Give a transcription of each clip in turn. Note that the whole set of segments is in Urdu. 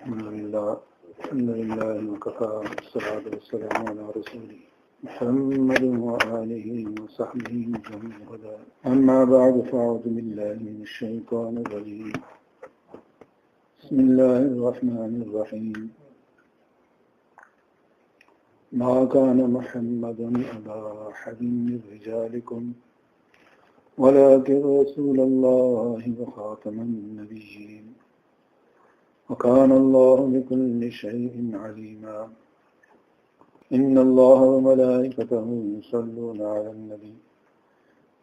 الحمد لله وكفى والصلاة والسلام على رسوله محمد وآله وصحبه ومن والاه أما بعد فأعوذ بالله من الشيطان الرجيم بسم الله الرحمن الرحيم ما كان محمد أبا أحد من رجالكم ولكن رسول الله وخاتم النبيين وكان الله بكل شيء عليما إن الله وملائكته يصلون على النبي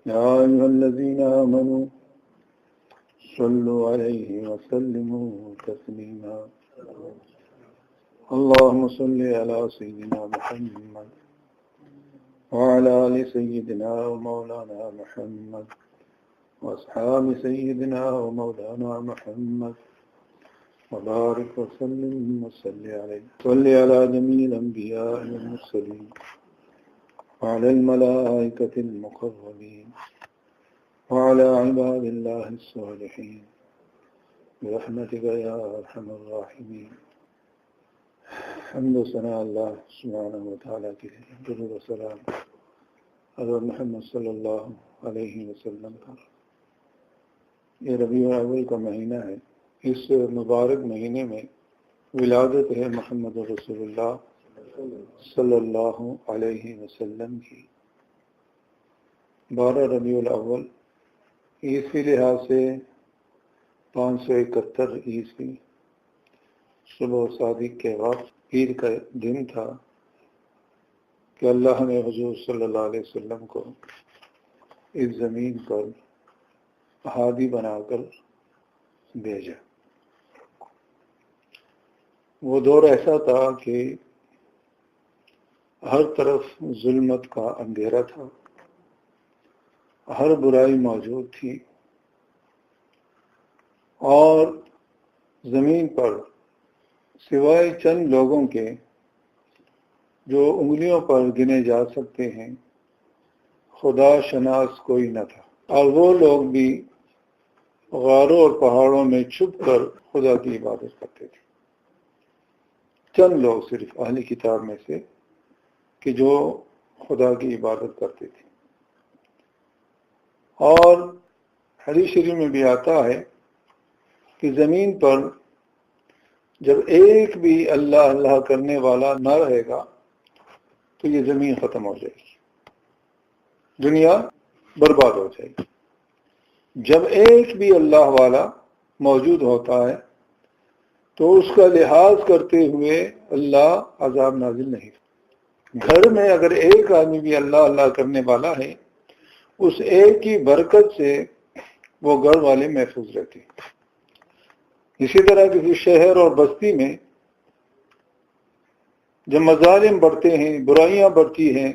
يا أيها الذين آمنوا صلوا عليه وسلموا تسليما اللهم صل على سيدنا محمد وعلى آل سيدنا ومولانا محمد وأصحاب سيدنا ومولانا محمد وبارك وسلم وصل عليه صل على جميع الأنبياء والمرسلين وعلى الملائكة المقربين وعلى عباد الله الصالحين برحمتك يا أرحم الراحمين حمد و ثنا اللہ سبحانہ وتعالیٰ کے درود و سلام حضرت محمد صلی اللہ علیہ وسلم کا۔ یہ ربیع الاول کا مہینہ ہے۔ اس مبارک مہینے میں ولادت ہے محمد رسول اللہ صلی اللہ علیہ وسلم کی۔ 12 ربیع الاول عیسوی لحاظ سے 571 عیسوی صبح صادق کے وقت عید کا دن تھا کہ اللہ نے حضور صلی اللہ علیہ وسلم کو اس زمین پر ہادی بنا کر بھیجا۔ وہ دور ایسا تھا کہ ہر طرف ظلمت کا اندھیرا تھا، ہر برائی موجود تھی، اور زمین پر سوائے چند لوگوں کے جو انگلیوں پر گنے جا سکتے ہیں خدا شناس کوئی نہ تھا، اور وہ لوگ بھی غاروں اور پہاڑوں میں چھپ کر خدا کی عبادت کرتے تھے۔ چند لوگ صرف اہل کتاب میں سے کہ جو خدا کی عبادت کرتے تھے۔ اور حدیث شریف میں بھی آتا ہے کہ زمین پر جب ایک بھی اللہ اللہ کرنے والا نہ رہے گا تو یہ زمین ختم ہو جائے گی، دنیا برباد ہو جائے گی۔ جب ایک بھی اللہ والا موجود ہوتا ہے تو اس کا لحاظ کرتے ہوئے اللہ عذاب نازل نہیں کرتا۔ گھر میں اگر ایک آدمی بھی اللہ اللہ کرنے والا ہے، اس ایک کی برکت سے وہ گھر والے محفوظ رہتے ہیں۔ اسی طرح کسی شہر اور بستی میں جب مظالم بڑھتے ہیں، برائیاں بڑھتی ہیں،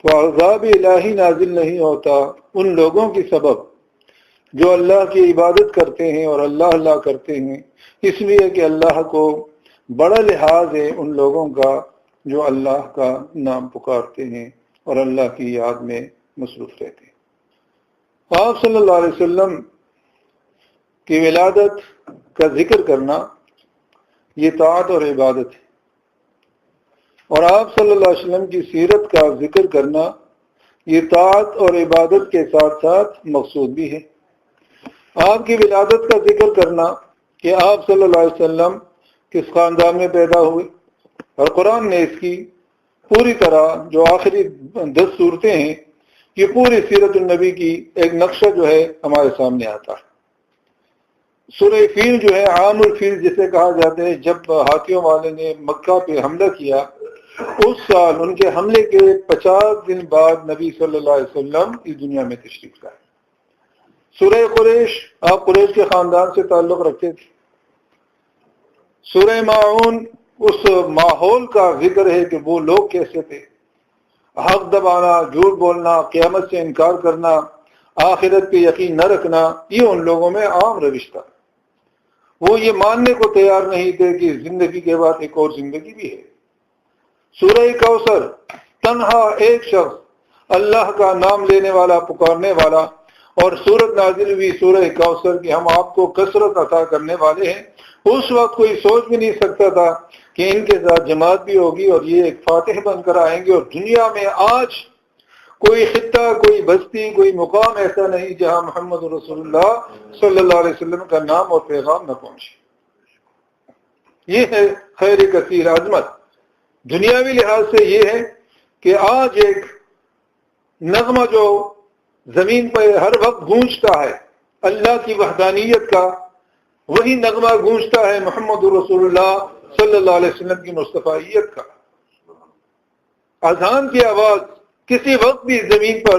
تو عذاب الہی نازل نہیں ہوتا ان لوگوں کی سبب جو اللہ کی عبادت کرتے ہیں اور اللہ اللہ کرتے ہیں، اس لیے کہ اللہ کو بڑا لحاظ ہے ان لوگوں کا جو اللہ کا نام پکارتے ہیں اور اللہ کی یاد میں مصروف رہتے ہیں۔ آپ صلی اللہ علیہ وسلم کی ولادت کا ذکر کرنا یہ طاعت اور عبادت ہے، اور آپ صلی اللہ علیہ وسلم کی سیرت کا ذکر کرنا یہ طاعت اور عبادت کے ساتھ ساتھ مقصود بھی ہے۔ آپ کی ولادت کا ذکر کرنا کہ آپ صلی اللہ علیہ وسلم کس خاندان میں پیدا ہوئے، اور قرآن نے اس کی پوری طرح جو آخری 10 صورتیں ہیں، یہ پوری سیرت النبی کی ایک نقشہ جو ہے ہمارے سامنے آتا ہے۔ سورہ فیل جو ہے عام الفیل جسے کہا جاتا ہے، جب ہاتھیوں والے نے مکہ پہ حملہ کیا اس سال ان کے حملے کے 50 دن بعد نبی صلی اللہ علیہ وسلم اس دنیا میں تشریف لائے۔ سورہ قریش، آپ قریش کے خاندان سے تعلق رکھتے تھے۔ سورہ ماعون اس ماحول کا ذکر ہے کہ وہ لوگ کیسے تھے، حق دبانا، جھوٹ بولنا، قیامت سے انکار کرنا، آخرت پہ یقین نہ رکھنا، یہ ان لوگوں میں عام روش تھا۔ وہ یہ ماننے کو تیار نہیں تھے کہ زندگی کے بعد ایک اور زندگی بھی ہے۔ سورہ کوثر، تنہا ایک شخص اللہ کا نام لینے والا، پکارنے والا، اور سورت نازل ہوئی سورہ کوثر کہ ہم آپ کو کثرت عطا کرنے والے ہیں، اس وقت کوئی سوچ بھی نہیں سکتا تھا کہ ان کے ساتھ جماعت بھی ہوگی اور یہ ایک فاتح بن کر آئیں گے، اور دنیا میں آج کوئی خطہ، کوئی بستی، کوئی مقام ایسا نہیں جہاں محمد رسول اللہ صلی اللہ علیہ وسلم کا نام اور پیغام نہ پہنچے۔ یہ ہے خیر کثیر عظمت۔ دنیاوی لحاظ سے یہ ہے کہ آج ایک نغمہ جو زمین پر ہر وقت گونجتا ہے اللہ کی وحدانیت کا، وہی نغمہ گونجتا ہے محمد رسول اللہ صلی اللہ علیہ وسلم کی مصطفیت کا۔ اذان کی آواز کسی وقت بھی زمین پر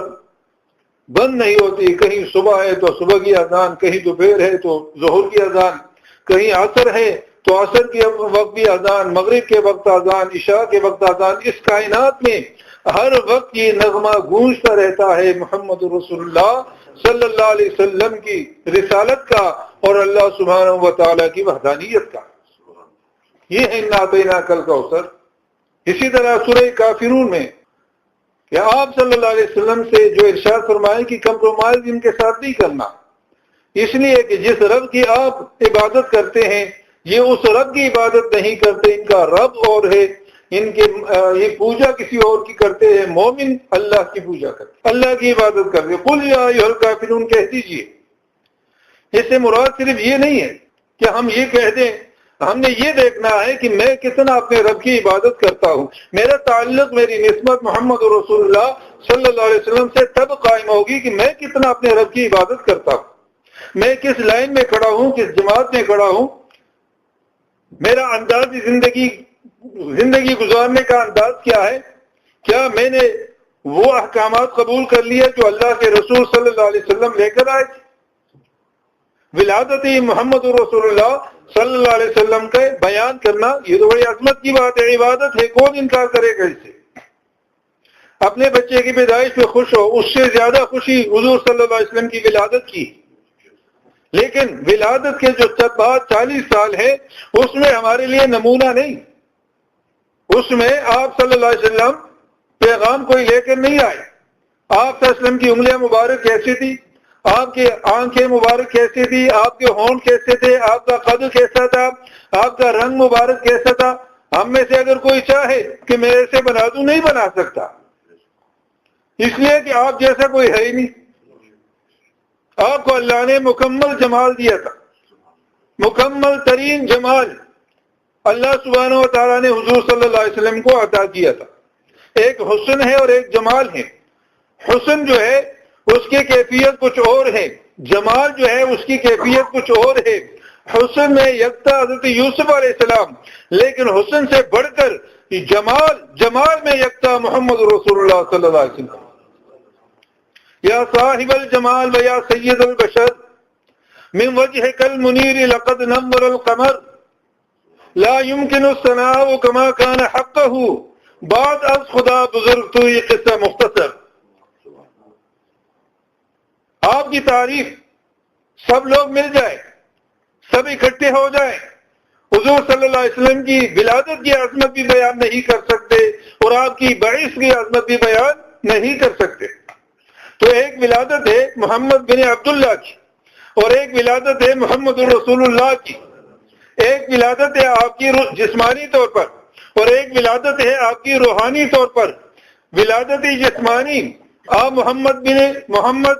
بند نہیں ہوتی، کہیں صبح ہے تو صبح کی اذان، کہیں دوپہر ہے تو ظہر کی اذان، کہیں عصر ہے تو عصر کے وقت بھی اذان، مغرب کے وقت اذان، عشاء کے وقت اذان۔ اس کائنات میں ہر وقت یہ نغمہ گونجتا رہتا ہے محمد رسول اللہ صلی اللہ علیہ وسلم کی رسالت کا اور اللہ سبحانہ و تعالیٰ کی وحدانیت کا۔ یہ ہے اِنَّا أَعْطَيْنَاكَ الْكَوْثَرَ۔ اسی طرح سورہ کافرون میں کہ آپ صلی اللہ علیہ وسلم سے جو ارشاد فرمائے کہ کمپرومائز ان کے ساتھ نہیں کرنا، اس لیے کہ جس رب کی آپ عبادت کرتے ہیں یہ اس رب کی عبادت نہیں کرتے، ان کا رب اور ہے، ان کے یہ پوجا کسی اور کی کرتے ہیں۔ مومن اللہ کی پوجا کرتے، اللہ کی عبادت کرتے۔ قل یا ایھا الکافرون کہہ دیجئے۔ اس سے مراد صرف یہ نہیں ہے کہ ہم یہ کہہ دیں، ہم نے یہ دیکھنا ہے کہ میں کتنا اپنے رب کی عبادت کرتا ہوں۔ میرا تعلق، میری نسبت محمد رسول اللہ صلی اللہ علیہ وسلم سے تب قائم ہوگی کہ میں کتنا اپنے رب کی عبادت کرتا ہوں، میں کس لائن میں کھڑا ہوں، کس جماعت میں کھڑا ہوں، میرا انداز زندگی گزارنے کا انداز کیا ہے، کیا میں نے وہ احکامات قبول کر لیے جو اللہ کے رسول صلی اللہ علیہ وسلم لے کر آئے تھے۔ ولادت محمد رسول اللہ صلی اللہ علیہ وسلم کا بیان کرنا یہ تو بڑی عظمت کی بات ہے، عبادت ہے، کون انکار کرے گا اس سے؟ اپنے بچے کی پیدائش پہ خوش ہو، اس سے زیادہ خوشی حضور صلی اللہ علیہ وسلم کی ولادت کی۔ لیکن ولادت کے جو بعد 40 سال ہے اس میں ہمارے لیے نمونہ نہیں، اس میں آپ صلی اللہ علیہ وسلم پیغام کوئی لے کر نہیں آئے۔ آپ صلی اللہ علیہ وسلم کی انگلیاں مبارک کیسی تھی، آپ کی آنکھیں مبارک کیسی تھی، آپ کے ہونٹ کیسے تھے، آپ کا قد کیسا تھا، آپ کا رنگ مبارک کیسا تھا، ہم میں سے اگر کوئی چاہے کہ میں ایسے بنا دوں نہیں بنا سکتا، اس لیے کہ آپ جیسا کوئی ہے ہی نہیں۔ آپ کو اللہ نے مکمل جمال دیا تھا، مکمل ترین جمال اللہ سبحانہ و تعالیٰ نے حضور صلی اللہ علیہ وسلم کو عطا کیا تھا۔ ایک حسن ہے اور ایک جمال ہے۔ حسن جو ہے اس کی کیفیت کچھ اور ہے، جمال جو ہے اس کی کیفیت کچھ اور ہے۔ حسن میں یکتا حضرت یوسف علیہ السلام، لیکن حسن سے بڑھ کر جمال میں یکتا محمد رسول اللہ صلی اللہ علیہ وسلم۔ یا صاحب الجمال و یا سید البشر من وجهك المنیر لقد نور القمر لا يمكن الثناء كما كان حقه بعد از خدا بزرگ تو یہ قصہ مختصر۔ آپ کی تعریف سب لوگ مل جائے، سب اکٹھے ہو جائیں، حضور صلی اللہ علیہ وسلم کی ولادت کی عظمت بھی بیان نہیں کر سکتے اور آپ کی بعث کی عظمت بھی بیان نہیں کر سکتے۔ تو ایک ولادت ہے محمد بن عبداللہ کی اور ایک ولادت ہے محمد رسول اللہ کی، ایک ولادت ہے آپ کی جسمانی طور پر اور ایک ولادت ہے آپ کی روحانی طور پر۔ ولادت جسمانی، آپ محمد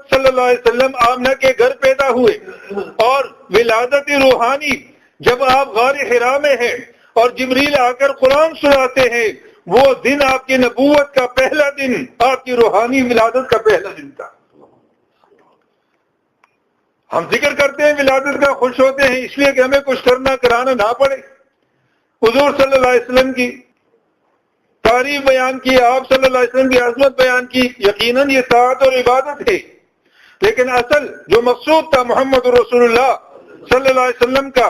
صلی اللہ علیہ وسلم آمنہ کے گھر پیدا ہوئے، اور ولادت روحانی جب آپ غار حرا میں ہیں اور جبریل آ کر قرآن سناتے ہیں، وہ دن آپ کی نبوت کا پہلا دن، آپ کی روحانی ولادت کا پہلا دن تھا۔ ہم ذکر کرتے ہیں ولادت کا، خوش ہوتے ہیں اس لیے کہ ہمیں کچھ کرنا کرانا نہ پڑے۔ حضور صلی اللہ علیہ وسلم کی تعریف بیان کی، آپ صلی اللہ علیہ وسلم کی عظمت بیان کی، یقیناً یہ طاعت اور عبادت ہے، لیکن اصل جو مقصود تھا محمد رسول اللہ صلی اللہ علیہ وسلم کا،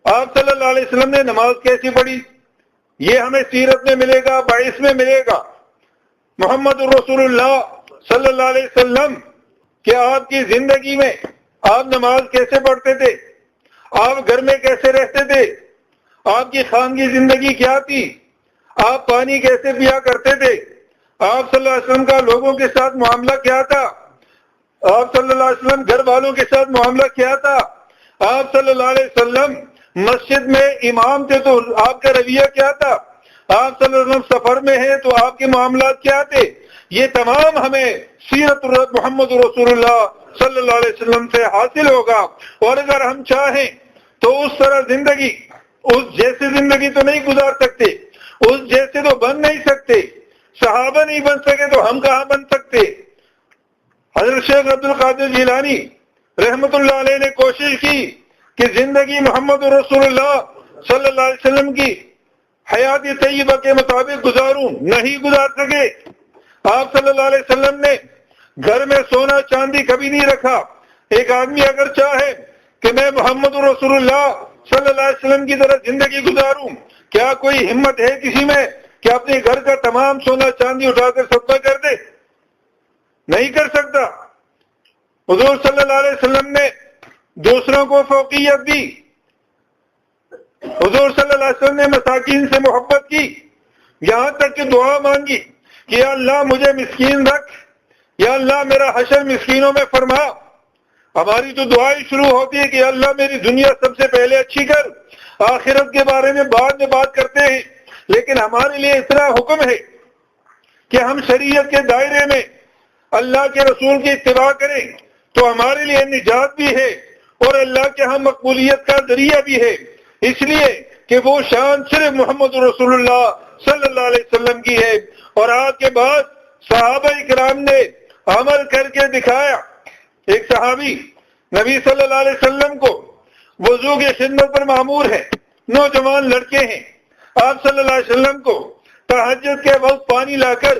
آپ صلی اللہ علیہ وسلم نے نماز کیسی پڑھی یہ ہمیں سیرت میں ملے گا، بعث میں ملے گا۔ محمد رسول اللہ صلی اللہ علیہ وسلم کہ آپ کی زندگی میں آپ نماز کیسے پڑھتے تھے، آپ گھر میں کیسے رہتے تھے، آپ کی خانگی زندگی کیا تھی، آپ پانی کیسے پیا کرتے تھے، آپ صلی اللہ علیہ وسلم کا لوگوں کے ساتھ معاملہ کیا تھا، آپ صلی اللہ علیہ وسلم گھر والوں کے ساتھ معاملہ کیا تھا، آپ صلی اللہ علیہ وسلم مسجد میں امام تھے تو آپ کا رویہ کیا تھا؟ آپ صلی اللہ علیہ وسلم سفر میں ہیں تو آپ کے معاملات کیا تھے؟ یہ تمام ہمیں سیرت محمد رسول اللہ صلی اللہ علیہ وسلم سے حاصل ہوگا. اور اگر ہم چاہیں تو اس طرح زندگی، اس جیسے زندگی تو نہیں گزار سکتے، اس جیسے تو بن نہیں سکتے. صحابہ نہیں بن سکے تو ہم کہاں بن سکتے؟ حضرت شیخ عبد القادر جیلانی رحمت اللہ علیہ نے کوشش کی کہ زندگی محمد رسول اللہ صلی اللہ علیہ وسلم کی حیات طیبہ کے مطابق گزاروں، نہیں گزار سکے. آپ صلی اللہ علیہ وسلم نے گھر میں سونا چاندی کبھی نہیں رکھا. ایک آدمی اگر چاہے کہ میں محمد رسول اللہ صلی اللہ علیہ وسلم کی طرح زندگی گزاروں، کیا کوئی ہمت ہے کسی میں کہ اپنے گھر کا تمام سونا چاندی اٹھا کر صدقہ کر دے؟ نہیں کر سکتا. حضور صلی اللہ علیہ وسلم نے دوسروں کو فوقیت دی. حضور صلی اللہ علیہ وسلم نے مساکین سے محبت کی، یہاں تک کہ دعا مانگی کہ یا اللہ مجھے مسکین رکھ، یا اللہ میرا حشر مسکینوں میں فرما. ہماری تو دعائیں شروع ہوتی ہے کہ یا اللہ میری دنیا سب سے پہلے اچھی کر، آخرت کے بارے میں بعد میں بات کرتے ہیں. لیکن ہمارے لیے اتنا حکم ہے کہ ہم شریعت کے دائرے میں اللہ کے رسول کی اتباع کریں تو ہمارے لیے نجات بھی ہے اور اللہ کے ہاں مقبولیت کا ذریعہ بھی ہے. اس لیے کہ وہ شان صرف محمد رسول اللہ صلی اللہ علیہ وسلم کی ہے. اور آج کے بعد صحابہ کرام نے عمل کر کے دکھایا. ایک صحابی نبی صلی اللہ علیہ وسلم کو وضو کی خدمت پر مامور ہے، نوجوان لڑکے ہیں. آپ صلی اللہ علیہ وسلم کو تہجد کے وقت پانی لا کر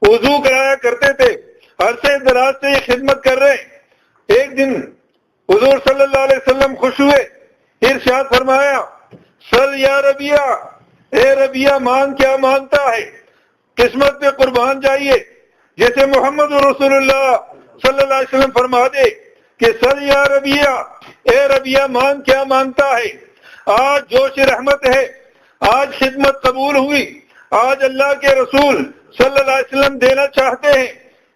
وضو کرایا کرتے تھے. عرصے دراز سے یہ خدمت کر رہے. ایک دن حضور صلی اللہ علیہ وسلم خوش ہوئے، ارشاد فرمایا سل یا ربیہ، اے ربیہ مانگ کیا مانگتا ہے؟ قسمت پہ قربان جائیے. جیسے محمد رسول اللہ صلی اللہ علیہ وسلم فرما دے کہ سل یا ربیہ، اے ربیہ مانگ کیا مانگتا ہے. آج جوش رحمت ہے، آج خدمت قبول ہوئی، آج اللہ کے رسول صلی اللہ علیہ وسلم دینا چاہتے ہیں.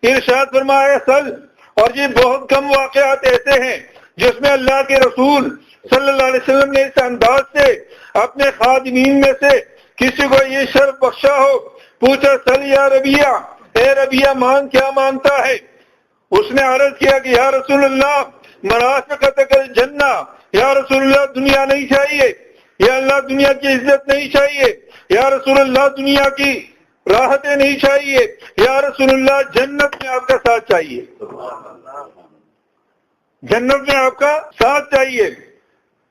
ارشاد فرمایا سل. اور یہ بہت کم واقعات ایسے ہیں جس میں اللہ کے رسول صلی اللہ علیہ وسلم نے اس انداز سے اپنے خادمین میں سے کسی کو یہ شرف بخشا ہو. پوچھا سل یا ربیہ، اے ربیہ مانگ کیا مانگتا ہے؟ اس نے عرض کیا کہ یا رسول اللہ مرافقتک الجنہ، یا رسول اللہ دنیا نہیں چاہیے، یا اللہ دنیا کی عزت نہیں چاہیے، یا رسول اللہ دنیا کی راحتیں نہیں چاہیے، یا رسول اللہ جنت میں آپ کا ساتھ چاہیے، جنت میں آپ کا ساتھ چاہیے.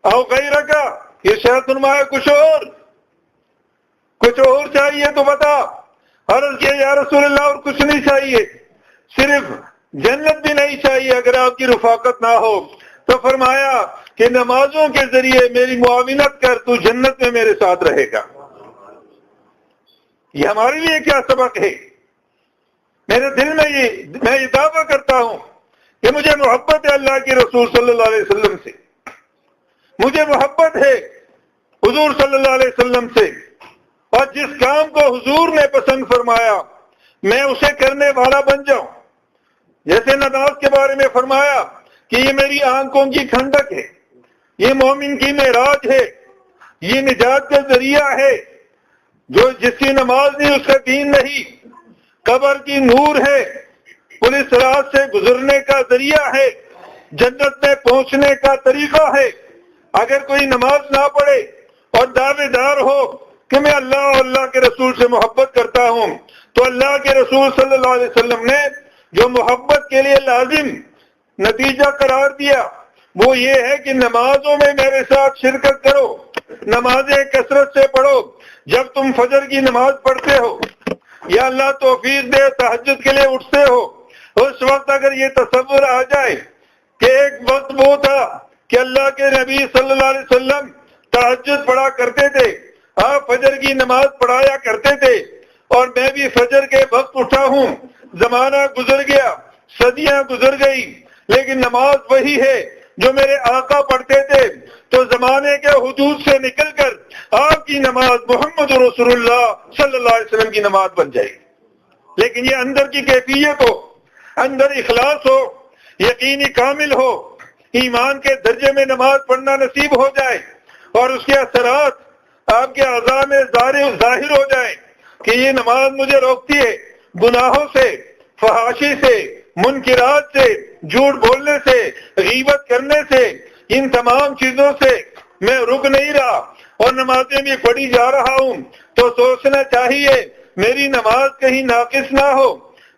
او غیرہ کا، یہ شاید فرمایا کچھ اور چاہیے تو بتا. عرض کیا یا رسول اللہ اور کچھ نہیں چاہیے، صرف جنت بھی نہیں چاہیے اگر آپ کی رفاقت نہ ہو. تو فرمایا کہ نمازوں کے ذریعے میری معاونت کر، تو جنت میں میرے ساتھ رہے گا. یہ ہمارے لیے کیا سبق ہے؟ میرے دل میں میں یہ دعویٰ کرتا ہوں کہ مجھے محبت ہے اللہ کے رسول صلی اللہ علیہ وسلم سے، مجھے محبت ہے حضور صلی اللہ علیہ وسلم سے، اور جس کام کو حضور نے پسند فرمایا میں اسے کرنے والا بن جاؤں. جیسے نماز کے بارے میں فرمایا کہ یہ میری آنکھوں کی ٹھنڈک ہے، یہ مومن کی معراج ہے، یہ نجات کا ذریعہ ہے. جس کی نماز نہیں اس کا دین نہیں. قبر کی نور ہے، پولیس رات سے گزرنے کا ذریعہ ہے، جنت میں پہنچنے کا طریقہ ہے. اگر کوئی نماز نہ پڑھے اور دعوے دار ہو کہ میں اللہ اور اللہ کے رسول سے محبت کرتا ہوں، تو اللہ کے رسول صلی اللہ علیہ وسلم نے جو محبت کے لیے لازم نتیجہ قرار دیا وہ یہ ہے کہ نمازوں میں میرے ساتھ شرکت کرو، نمازیں کثرت سے پڑھو. جب تم فجر کی نماز پڑھتے ہو یا اللہ توفیق دے تہجد کے لیے اٹھتے ہو، اس وقت اگر یہ تصور آ جائے کہ ایک وقت وہ تھا کہ اللہ کے نبی صلی اللہ علیہ وسلم تہجد پڑھا کرتے تھے، آپ فجر کی نماز پڑھایا کرتے تھے، اور میں بھی فجر کے وقت اٹھا ہوں. زمانہ گزر گیا، صدیاں گزر گئی، لیکن نماز وہی ہے جو میرے آقا پڑھتے تھے. تو زمانے کے حدود سے نکل کر آپ کی نماز محمد رسول اللہ صلی اللہ علیہ وسلم کی نماز بن جائے گی. لیکن یہ اندر کی کیفیت ہو، اندر اخلاص ہو، یقینی کامل ہو، ایمان کے درجے میں نماز پڑھنا نصیب ہو جائے، اور اس کے اثرات آپ کے اعضاء میں ظاہر ہو جائیں کہ یہ نماز مجھے روکتی ہے گناہوں سے، فحاشی سے، منکرات سے، جھوٹ بولنے سے، غیبت کرنے سے، ان تمام چیزوں سے میں رک نہیں رہا اور نمازیں بھی پڑھی جا رہا ہوں، تو سوچنا چاہیے میری نماز کہیں ناقص نہ ہو،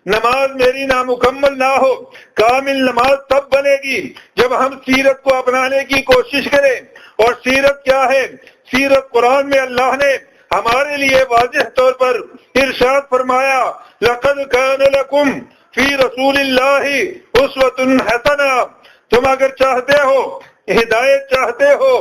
نماز میری نامکمل نہ ہو۔ کامل نماز تب بنے گی جب ہم سیرت کو اپنانے کی کوشش کریں۔ اور سیرت کیا ہے؟ سیرت قرآن میں اللہ نے ہمارے لیے واضح طور پر ارشاد فرمایا، لَقَدْ كَانَ لَكُمْ فِي رَسُولِ اللَّهِ أُسْوَةٌ حَسَنَةٌ۔ تم اگر چاہتے ہو، ہدایت چاہتے ہو،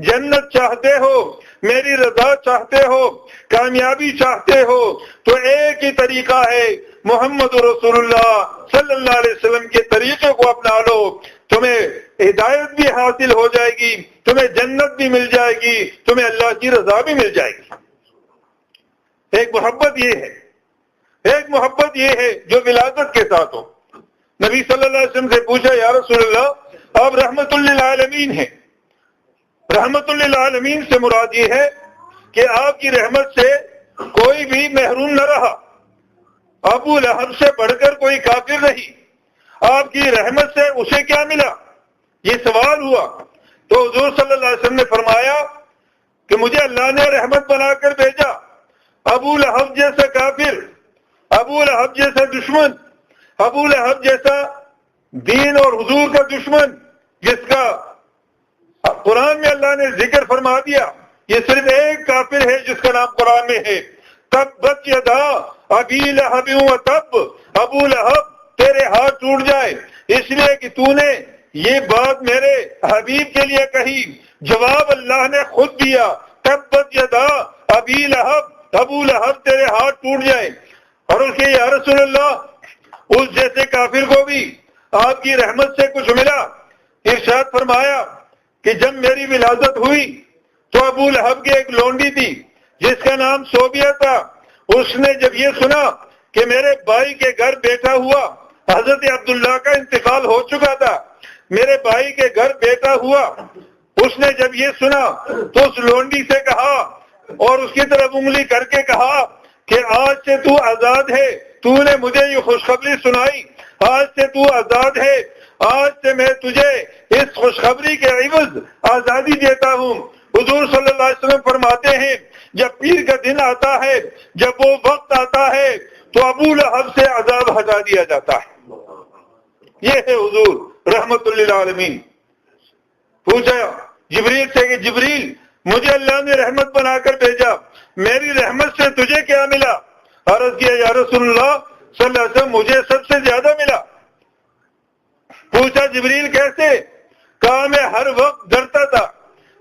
جنت چاہتے ہو، میری رضا چاہتے ہو، کامیابی چاہتے ہو، تو ایک ہی طریقہ ہے، محمد رسول اللہ صلی اللہ علیہ وسلم کے طریقے کو اپنا لو، تمہیں ہدایت بھی حاصل ہو جائے گی، تمہیں جنت بھی مل جائے گی، تمہیں اللہ کی رضا بھی مل جائے گی۔ ایک محبت یہ ہے، ایک محبت یہ ہے جو ولادت کے ساتھ ہو۔ نبی صلی اللہ علیہ وسلم سے پوچھا، یا رسول اللہ آپ رحمت للعالمین ہیں، رحمت للعالمین سے مراد یہ ہے کہ آپ کی رحمت سے کوئی بھی محروم نہ رہا، ابو لہب سے بڑھ کر کوئی کافر نہیں، آپ کی رحمت سے اسے کیا ملا؟ یہ سوال ہوا تو حضور صلی اللہ علیہ وسلم نے فرمایا کہ مجھے اللہ نے رحمت بنا کر بھیجا، ابو لہب جیسا کافر، ابو لہب جیسا دشمن، ابو لہب جیسا دین اور حضور کا دشمن، جس کا قرآن میں اللہ نے ذکر فرما دیا، یہ صرف ایک کافر ہے جس کا نام قرآن میں ہے، تبت یدا ابی لہب وتب، ابو لہب تیرے ہاتھ ٹوٹ جائے اس لیے کہ تو نے یہ بات میرے حبیب کے لیے کہی۔ جواب اللہ نے خود دیا، تبت یدا ابی لہب، ابو لہب تیرے ہاتھ ٹوٹ جائے۔ اور اس کے یا رسول اللہ اس جیسے کافر کو بھی آپ کی رحمت سے کچھ ملا؟ ارشاد فرمایا کہ جب میری ولادت ہوئی تو ابو لہب کی ایک لونڈی تھی جس کا نام صوبیہ تھا، اس نے جب یہ سنا کہ میرے بھائی کے گھر بیٹا ہوا، حضرت عبداللہ کا انتقال ہو چکا تھا، میرے بھائی کے گھر بیٹا ہوا، اس نے جب یہ سنا تو اس لونڈی سے کہا اور اس کی طرف انگلی کر کے کہا کہ آج سے تو آزاد ہے، تو نے مجھے یہ خوشخبری سنائی، آج سے تو آزاد ہے، آج سے میں تجھے اس خوشخبری کے عوض آزادی دیتا ہوں۔ حضور صلی اللہ علیہ وسلم فرماتے ہیں جب پیر کا دن آتا ہے، جب وہ وقت آتا ہے تو ابو لہب سے عذاب ہٹا دیا جاتا ہے۔ یہ ہے حضور رحمت للعالمین۔ پوچھا جبریل سے کہ جبریل مجھے اللہ نے رحمت بنا کر بھیجا، میری رحمت سے تجھے کیا ملا؟ عرض کیا یا رسول اللہ صلی اللہ علیہ وسلم مجھے سب سے زیادہ ملا۔ پوچھا جبریل کیسے؟ کہا میں ہر وقت ڈرتا تھا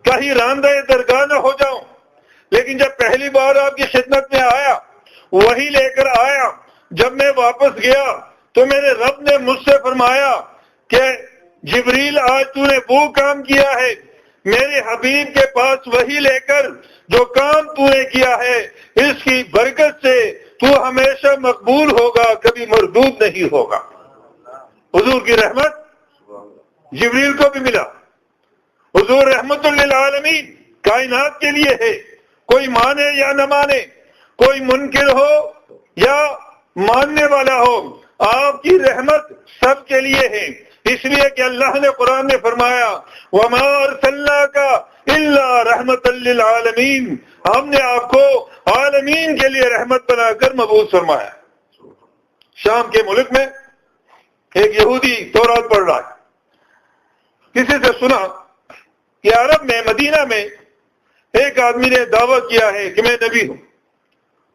کہیں راندہ درگاہ نہ ہو جاؤں، لیکن جب پہلی بار آپ کی خدمت میں آیا، وہی لے کر آیا، جب میں واپس گیا تو میرے رب نے مجھ سے فرمایا کہ جبریل آج تو نے وہ کام کیا ہے، میرے حبیب کے پاس وہی لے کر جو کام تو نے کیا ہے اس کی برکت سے تو ہمیشہ مقبول ہوگا، کبھی مردود نہیں ہوگا۔ حضور کی رحمت جبریل کو بھی ملا۔ حضور رحمت للعالمین کائنات کے لیے ہے، کوئی مانے یا نہ مانے، کوئی منکر ہو یا ماننے والا ہو، آپ کی رحمت سب کے لیے ہے، اس لیے کہ اللہ نے قرآن میں فرمایا وَمَا أَرْسَلْنَاكَ إِلَّا رَحْمَةً لِّلْعَالَمِينَ، ہم نے آپ کو عالمین کے لیے رحمت بنا کر مبعوث فرمایا۔ شام کے ملک میں ایک یہودی تورات پڑھ رہا ہے، کسی سے سنا کہ عرب میں مدینہ میں ایک آدمی نے دعویٰ کیا ہے کہ میں نبی ہوں۔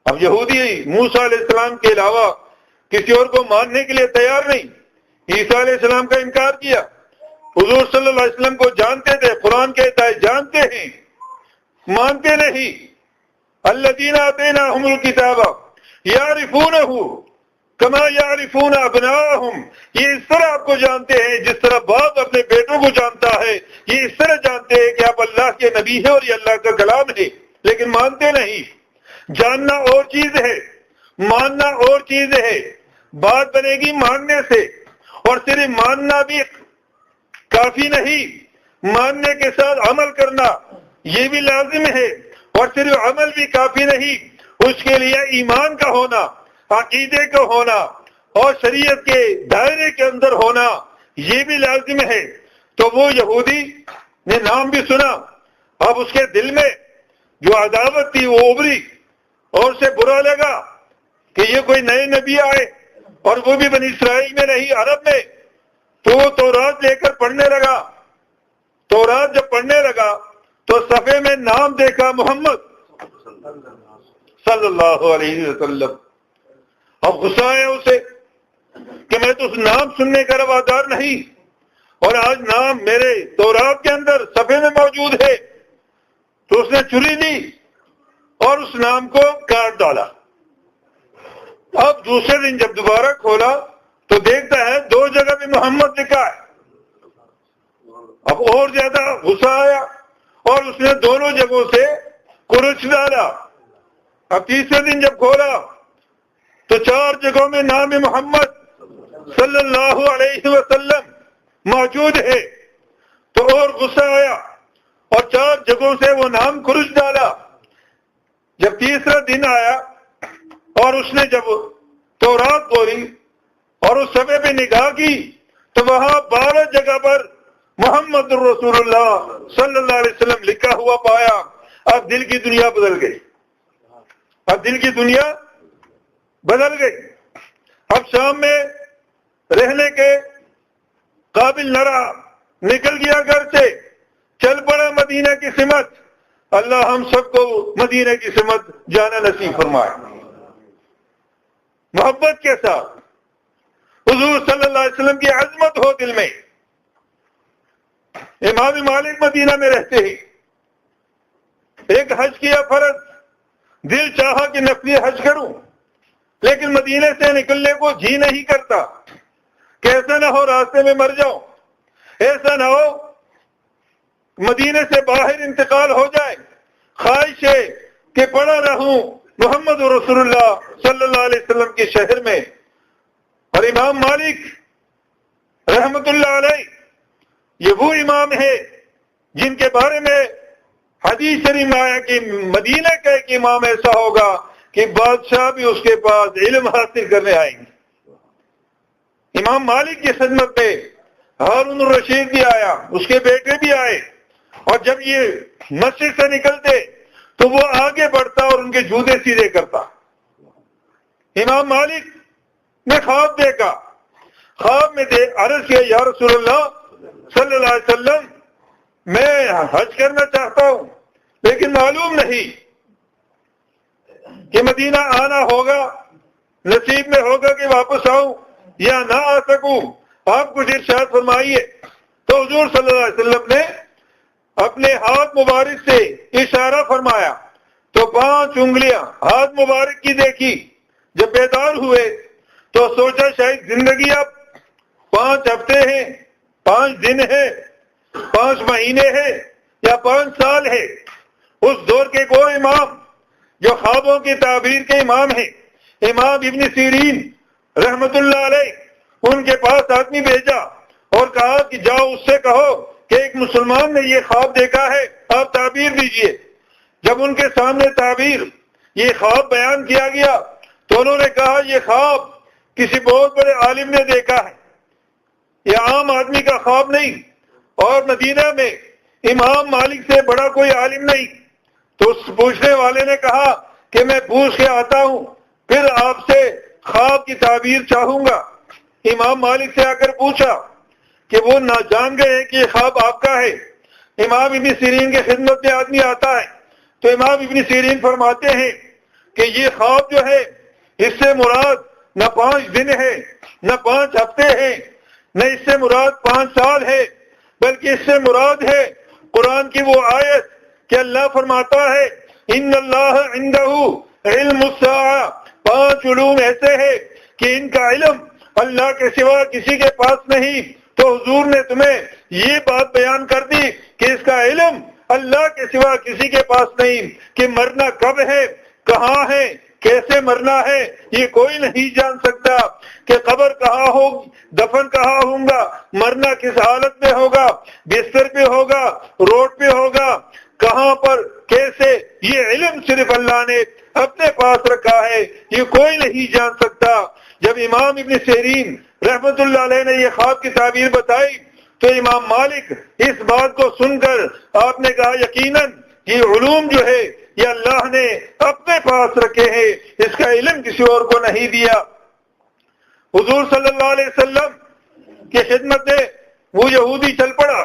اب یہودی موسیٰ علیہ السلام کے علاوہ کسی اور کو ماننے کے لیے تیار نہیں، عیسیٰ علیہ السلام کا انکار کیا۔ حضور صلی اللہ علیہ وسلم کو جانتے تھے، قرآن کہتا ہے جانتے ہیں، مانتے نہیں۔ الذین آتیناہم الکتاب یعرفونہ کما یعرفون ابناءہم، یہ اس طرح آپ کو جانتے ہیں جس طرح باپ اپنے بیٹوں کو جانتا ہے، یہ اس طرح جانتے ہیں کہ آپ اللہ کے نبی ہیں اور یہ اللہ کا کلام ہے، لیکن مانتے نہیں۔ جاننا اور چیز ہے، ماننا اور چیز ہے۔ بات بنے گی ماننے سے، اور صرف ماننا بھی کافی نہیں، ماننے کے ساتھ عمل کرنا، یہ بھی لازم ہے، اور صرف عمل بھی کافی نہیں، اس کے لیے ایمان کا ہونا، عقیدے کا ہونا اور شریعت کے دائرے کے اندر ہونا یہ بھی لازم ہے۔ تو وہ یہودی نے نام بھی سنا، اب اس کے دل میں جو عداوت تھی وہ ابری اور اسے برا لگا کہ یہ کوئی نئے نبی آئے اور وہ بھی بنی اسرائیل میں نہیں عرب میں، تو وہ تورات لے کر پڑھنے لگا۔ تورات جب پڑھنے لگا تو صفحے میں نام دیکھا محمد صلی اللہ علیہ وسلم۔ اب غصہ آیا اسے کہ میں تو اس نام سننے کا روادار نہیں، اور آج نام میرے تورات کے اندر صفحے میں موجود ہے۔ تو اس نے چھری لی اور اس نام کو کاٹ ڈالا۔ اب دوسرے دن جب دوبارہ کھولا تو دیکھتا ہے 2 جگہ بھی محمد لکھا ہے۔ اب اور زیادہ غصہ آیا اور اس نے دونوں جگہوں سے کرچ ڈالا۔ اب تیسرے دن جب کھولا تو 4 جگہوں میں نام محمد صلی اللہ علیہ وسلم موجود ہے۔ تو اور غصہ آیا اور 4 جگہوں سے وہ نام کرچ ڈالا۔ جب تیسرا دن آیا اور اس نے جب تورات کھولی اور اس صفحے پہ نگاہ کی تو وہاں 12 جگہ پر محمد رسول اللہ صلی اللہ علیہ وسلم لکھا ہوا پایا۔ اب دل کی دنیا بدل گئی، اب دل کی دنیا بدل گئی۔ اب شام میں رہنے کے قابل نہ رہا، نکل گیا گھر سے، چل پڑا مدینہ کی سمت۔ اللہ ہم سب کو مدینہ کی سمت جانا نصیب فرمائے۔ محبت کے ساتھ حضور صلی اللہ علیہ وسلم کی عظمت ہو دل میں۔ امام مالک مدینہ میں رہتے ہی ایک حج کیا فرض، دل چاہا کہ نفلی حج کروں، لیکن مدینے سے نکلنے کو جی نہیں کرتا کہ ایسا نہ ہو راستے میں مر جاؤں، ایسا نہ ہو مدینے سے باہر انتقال ہو جائے۔ خواہش ہے کہ پڑا رہوں محمد رسول اللہ صلی اللہ علیہ وسلم کے شہر میں۔ اور امام مالک رحمت اللہ علیہ یہ وہ امام ہے جن کے بارے میں حدیث شریف میں آیا کہ مدینہ کا ایک امام ایسا ہوگا کہ بادشاہ بھی اس کے پاس علم حاصل کرنے آئیں گے۔ امام مالک کی خدمت میں ہارون الرشید بھی آیا، اس کے بیٹے بھی آئے، اور جب یہ مسجد سے نکلتے تو وہ آگے بڑھتا اور ان کے جوتے سیدھے کرتا۔ امام مالک نے خواب دیکھا، خواب میں عرض کیا یا رسول اللہ صلی اللہ علیہ وسلم میں حج کرنا چاہتا ہوں، لیکن معلوم نہیں کہ مدینہ آنا ہوگا، نصیب میں ہوگا کہ واپس آؤں یا نہ آ سکوں، آپ کچھ ارشاد فرمائیے۔ تو حضور صلی اللہ علیہ وسلم نے اپنے ہاتھ مبارک سے اشارہ فرمایا تو 5 انگلیاں ہاتھ مبارک کی دیکھی۔ جب بیدار ہوئے تو سوچا شاید زندگی اب 5 ہفتے ہیں، 5 دن ہے، 5 مہینے ہے یا 5 سال ہے۔ اس دور کے وہ امام جو خوابوں کی تعبیر کے امام ہیں، امام ابن سیرین رحمت اللہ علیہ، ان کے پاس آدمی بھیجا اور کہا کہ جاؤ اس سے کہو کہ ایک مسلمان نے یہ خواب دیکھا ہے، آپ تعبیر دیجئے۔ جب ان کے سامنے تعبیر یہ خواب بیان کیا گیا تو انہوں نے کہا یہ خواب کسی بہت بڑے عالم نے دیکھا ہے، یہ عام آدمی کا خواب نہیں، اور مدینہ میں امام مالک سے بڑا کوئی عالم نہیں۔ تو اس پوچھنے والے نے کہا کہ میں پوچھ کے آتا ہوں، پھر آپ سے خواب کی تعبیر چاہوں گا۔ امام مالک سے آ کر پوچھا کہ وہ نہ جان گئے کہ یہ خواب آپ کا ہے۔ امام ابن سیرین کے خدمت میں آدمی آتا ہے تو امام ابن سیرین فرماتے ہیں کہ یہ خواب جو ہے اس سے مراد نہ 5 دن ہے، نہ 5 ہفتے ہیں، نہ اس سے مراد 5 سال ہے، بلکہ اس سے مراد ہے قرآن کی وہ آیت کہ اللہ فرماتا ہے ان اللہ عنده علم الساعہ، 5 علوم ایسے ہیں کہ ان کا علم اللہ کے سوا کسی کے پاس نہیں۔ تو حضور نے تمہیں یہ بات بیان کر دی کہ اس کا علم اللہ کے سوا کسی کے پاس نہیں، کہ مرنا کب ہے، کہاں ہے، کیسے مرنا ہے یہ کوئی نہیں جان سکتا، کہ قبر کہاں ہو، دفن کہاں ہوگا، مرنا کس حالت میں ہوگا، بستر پہ ہوگا، روڈ پہ ہوگا، کہاں پر کیسے، یہ علم صرف اللہ نے اپنے پاس رکھا ہے، یہ کوئی نہیں جان سکتا۔ جب امام ابن سیرین رحمت اللہ علیہ نے یہ خواب کی تعبیر بتائی تو امام مالک اس بات کو سن کر آپ نے کہا یقیناً یہ علوم جو ہے یہ اللہ نے اپنے پاس رکھے ہیں، اس کا علم کسی اور کو نہیں دیا۔ حضور صلی اللہ علیہ وسلم کی خدمت میں وہ یہودی چل پڑا،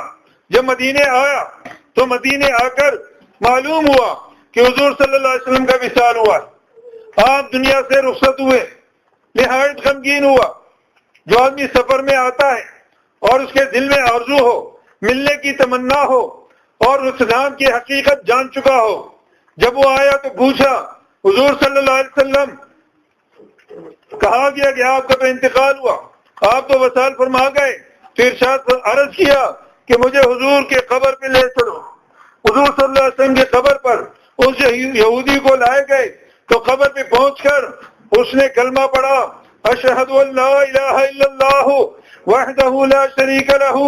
جب مدینے آیا تو مدینے آ کر معلوم ہوا کہ حضور صلی اللہ علیہ وسلم کا وصال ہوا، آپ دنیا سے رخصت ہوئے، نہایت غمگین ہوا۔ جو آدمی سفر میں آتا ہے اور اس کے دل میں آرزو ہو، ملنے کی تمنا ہو اور اس نام کی حقیقت جان چکا ہو، جب وہ آیا تو پوچھا حضور صلی اللہ علیہ وسلم، کہا گیا کہ آپ کا تو انتقال ہوا، آپ تو وصال فرما گئے، تو ارشاد عرض کیا کہ مجھے حضور کے قبر پہ لے چلو۔ حضور صلی اللہ علیہ وسلم کی قبر پر اس یہودی کو لائے گئے تو قبر پہ پہنچ کر اس نے کلمہ پڑھا، اشہد ان لا الہ الا اللہ وحدہ لا شریک لہ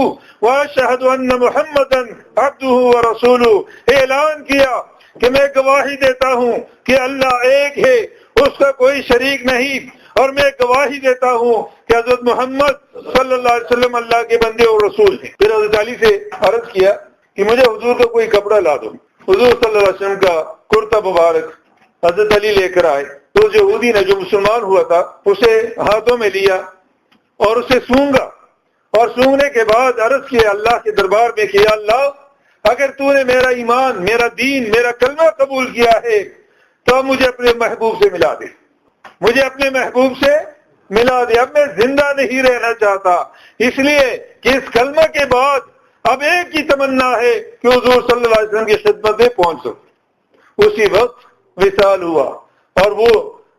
واشہد ان محمدا عبدہ ورسولہ، اعلان کیا کہ میں گواہی دیتا ہوں کہ اللہ ایک ہے، اس کا کوئی شریک نہیں، اور میں گواہی دیتا ہوں کہ حضرت محمد صلی اللہ علیہ وسلم اللہ کے بندے اور رسول ہیں۔ پھر حضرت علی سے عرض کیا کہ مجھے حضور کا کوئی کپڑا لا دو۔ حضور صلی اللہ علیہ وسلم کا کرتا مبارک حضرت علی لے کر آئے تو اس یہودی نے جو مسلمان ہوا تھا اسے ہاتھوں میں لیا اور اسے سونگا، اور سونگنے کے بعد عرض کیا اللہ کے دربار میں کہ یا اللہ اگر تو نے میرا ایمان، میرا دین، میرا کلمہ قبول کیا ہے تو مجھے اپنے محبوب سے ملا دے، مجھے اپنے محبوب سے ملا دے، اب میں زندہ نہیں رہنا چاہتا، اس لیے کہ اس کلمہ کے بعد اب ایک ہی تمنا ہے کہ حضور صلی اللہ علیہ وسلم کی خدمت میں پہنچ سکوں۔ اسی وقت وصال ہوا اور وہ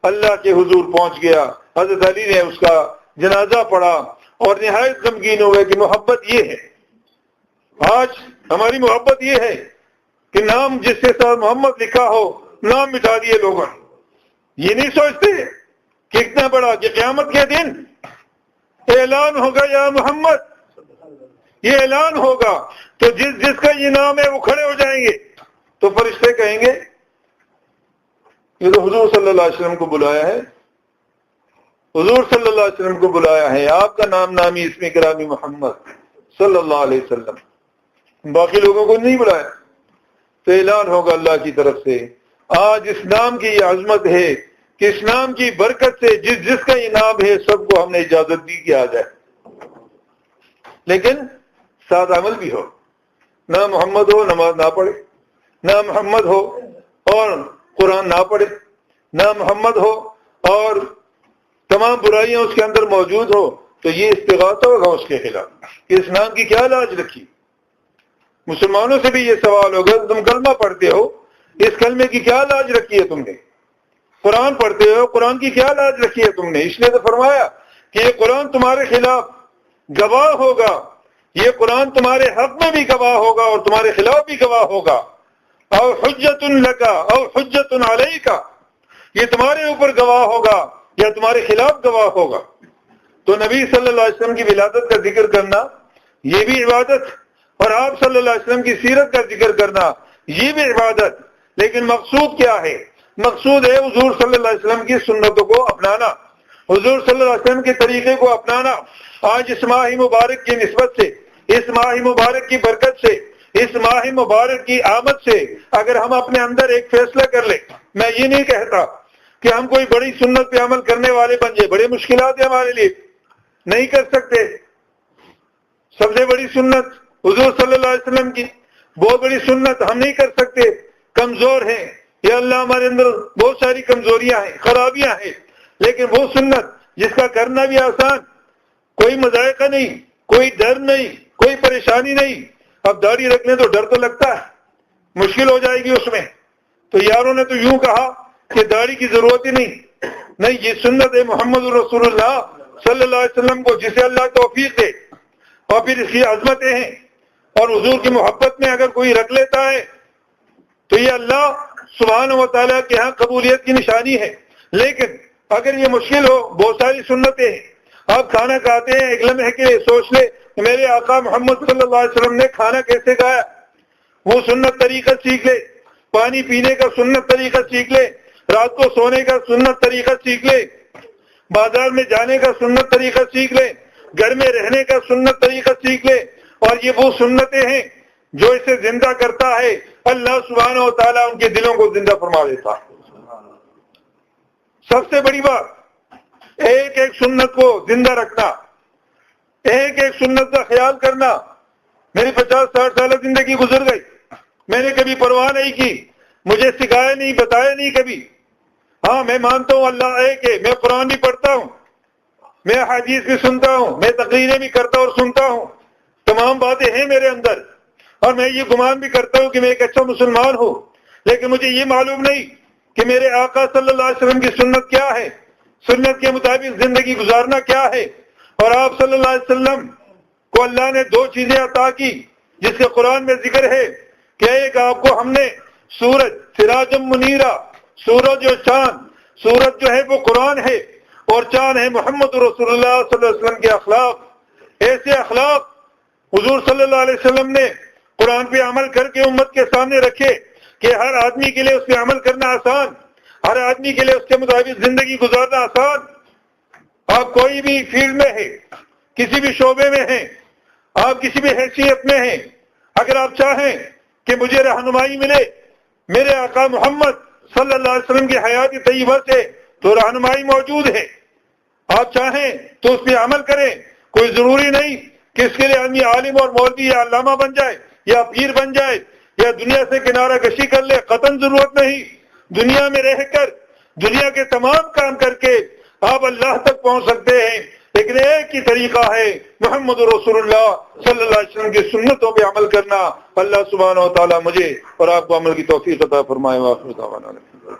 اللہ کے حضور پہنچ گیا۔ حضرت علی نے اس کا جنازہ پڑھا اور نہایت غمگین ہوئے کہ محبت یہ ہے، آج ہماری محبت یہ ہے کہ نام جس کے ساتھ محمد لکھا ہو نام مٹا دیے لوگوں نے۔ یہ نہیں سوچتے کہ اتنا بڑا کہ قیامت کے دن اعلان ہوگا یا محمد، یہ اعلان ہوگا تو جس کا یہ نام ہے وہ کھڑے ہو جائیں گے، تو فرشتے کہیں گے یہ تو حضور صلی اللہ علیہ وسلم کو بلایا ہے، حضور صلی اللہ علیہ وسلم کو بلایا ہے، آپ کا نام نامی اسم گرامی محمد صلی اللہ علیہ وسلم، باقی لوگوں کو نہیں بلایا۔ تو اعلان ہوگا اللہ کی طرف سے، آج اس نام کی یہ عظمت ہے کہ اس نام کی برکت سے جس کا یہ نام ہے سب کو ہم نے اجازت دی کہ آ جائے، لیکن ساتھ عمل بھی ہو۔ نہ محمد ہو نماز نہ پڑھے، نہ محمد ہو اور قرآن نہ پڑھے، نہ محمد ہو اور تمام برائیاں اس کے اندر موجود ہو، تو یہ استغاثہ ہوگا اس کے خلاف کہ اس نام کی کیا لاج رکھی۔ مسلمانوں سے بھی یہ سوال ہوگا، تم کلمہ پڑھتے ہو، اس کلمے کی کیا لاج رکھی ہے تم نے؟ قرآن پڑھتے ہو، قرآن کی کیا لاج رکھی ہے تم نے؟ اس لیے تو فرمایا کہ یہ قرآن تمہارے خلاف گواہ ہوگا، یہ قرآن تمہارے حق میں بھی گواہ ہوگا اور تمہارے خلاف بھی گواہ ہوگا۔ او حجت لک او حجت علیک، یہ تمہارے اوپر گواہ ہوگا یا تمہارے خلاف گواہ ہوگا۔ تو نبی صلی اللہ علیہ وسلم کی ولادت کا ذکر کرنا یہ بھی عبادت، اور آپ صلی اللہ علیہ وسلم کی سیرت کا ذکر کرنا یہ بھی عبادت، لیکن مقصود کیا ہے؟ مقصود ہے حضور صلی اللہ علیہ وسلم کی سنتوں کو اپنانا، حضور صلی اللہ علیہ وسلم کے طریقے کو اپنانا۔ آج اس ماہ مبارک کی نسبت سے، اس ماہ مبارک کی برکت سے، اس ماہ مبارک کی آمد سے اگر ہم اپنے اندر ایک فیصلہ کر لیں، میں یہ نہیں کہتا کہ ہم کوئی بڑی سنت پہ عمل کرنے والے بن جائے، بڑی مشکلات ہیں ہمارے لیے، نہیں کر سکتے۔ سب سے بڑی سنت حضور صلی اللہ علیہ وسلم کی، بہت بڑی سنت ہم نہیں کر سکتے، کمزور ہیں یا اللہ ہمارے اندر بہت ساری کمزوریاں ہیں، خرابیاں ہیں، لیکن وہ سنت جس کا کرنا بھی آسان، کوئی مذائقہ نہیں، کوئی ڈر نہیں، کوئی پریشانی نہیں۔ اب داڑھی رکھنے تو ڈر تو لگتا ہے، مشکل ہو جائے گی اس میں، تو یاروں نے تو یوں کہا کہ داڑھی کی ضرورت ہی نہیں، یہ سنت ہے محمد رسول اللہ صلی اللہ علیہ وسلم کو، جسے اللہ توفیق دے، اور پھر اس کی عظمتیں ہیں، اور حضور کی محبت میں اگر کوئی رکھ لیتا ہے تو یہ اللہ سبحانہ و تعالیٰ کے ہاں قبولیت کی نشانی ہے۔ لیکن اگر یہ مشکل ہو، بہت ساری سنتیں ہیں، آپ کھانا کھاتے ہیں، ایک لمحے کے سوچ لے کہ میرے آقا محمد صلی اللہ علیہ وسلم نے کھانا کیسے کھایا، وہ سنت طریقہ سیکھ لے، پانی پینے کا سنت طریقہ سیکھ لے، رات کو سونے کا سنت طریقہ سیکھ لے، بازار میں جانے کا سنت طریقہ سیکھ لے، گھر میں رہنے کا سنت طریقہ سیکھ لے. اور یہ وہ سنتیں ہیں جو اسے زندہ کرتا ہے، اللہ سبحانہ و تعالیٰ ان کے دلوں کو زندہ فرما دیتا ہے. سب سے بڑی بات ایک ایک سنت کو زندہ رکھنا، ایک ایک سنت کا خیال کرنا. میری 50-60 سال زندگی گزر گئی، میں نے کبھی پرواہ نہیں کی، مجھے سکھایا نہیں، بتایا نہیں کبھی. ہاں میں مانتا ہوں اللہ ایک ہے، میں قرآن بھی پڑھتا ہوں، میں حدیث بھی سنتا ہوں، میں تقریریں بھی کرتا اور سنتا ہوں، تمام باتیں ہیں میرے اندر، اور میں یہ گمان بھی کرتا ہوں کہ میں ایک اچھا مسلمان ہوں. لیکن مجھے یہ معلوم نہیں کہ میرے آقا صلی اللہ علیہ وسلم کی سنت کیا ہے، سنت کے مطابق زندگی گزارنا کیا ہے. اور آپ صلی اللہ علیہ وسلم کو اللہ نے 2 چیزیں عطا کی جس کے قرآن میں ذکر ہے کہ ایک آپ کو ہم نے سورج سراج منیرہ، سورج اور چاند، سورج جو ہے وہ قرآن ہے اور چاند ہے محمد رسول اللہ صلی اللہ علیہ وسلم کے اخلاق. ایسے اخلاق حضور صلی اللہ علیہ وسلم نے قرآن پہ عمل کر کے امت کے سامنے رکھے کہ ہر آدمی کے لیے اس پہ عمل کرنا آسان، ہر آدمی کے لیے اس کے مطابق زندگی گزارنا آسان. آپ کوئی بھی فیلڈ میں ہیں، کسی بھی شعبے میں ہیں، آپ کسی بھی حیثیت میں ہیں، اگر آپ چاہیں کہ مجھے رہنمائی ملے میرے آقا محمد صلی اللہ علیہ وسلم کی حیات طیبہ سے، تو رہنمائی موجود ہے. آپ چاہیں تو اس پہ عمل کریں. کوئی ضروری نہیں کہ اس کے لیے آدمی عالم اور مولوی یا علامہ بن جائے یا پیر بن جائے یا دنیا سے کنارہ کشی کر لے، قطعاً ضرورت نہیں. دنیا میں رہ کر دنیا کے تمام کام کر کے آپ اللہ تک پہنچ سکتے ہیں. لیکن ایک ہی طریقہ ہے محمد رسول اللہ صلی اللہ علیہ وسلم کی سنتوں پہ عمل کرنا. اللہ سبحانہ و تعالیٰ مجھے اور آپ کو عمل کی توفیق عطا فرمائے. وآخر دعوانا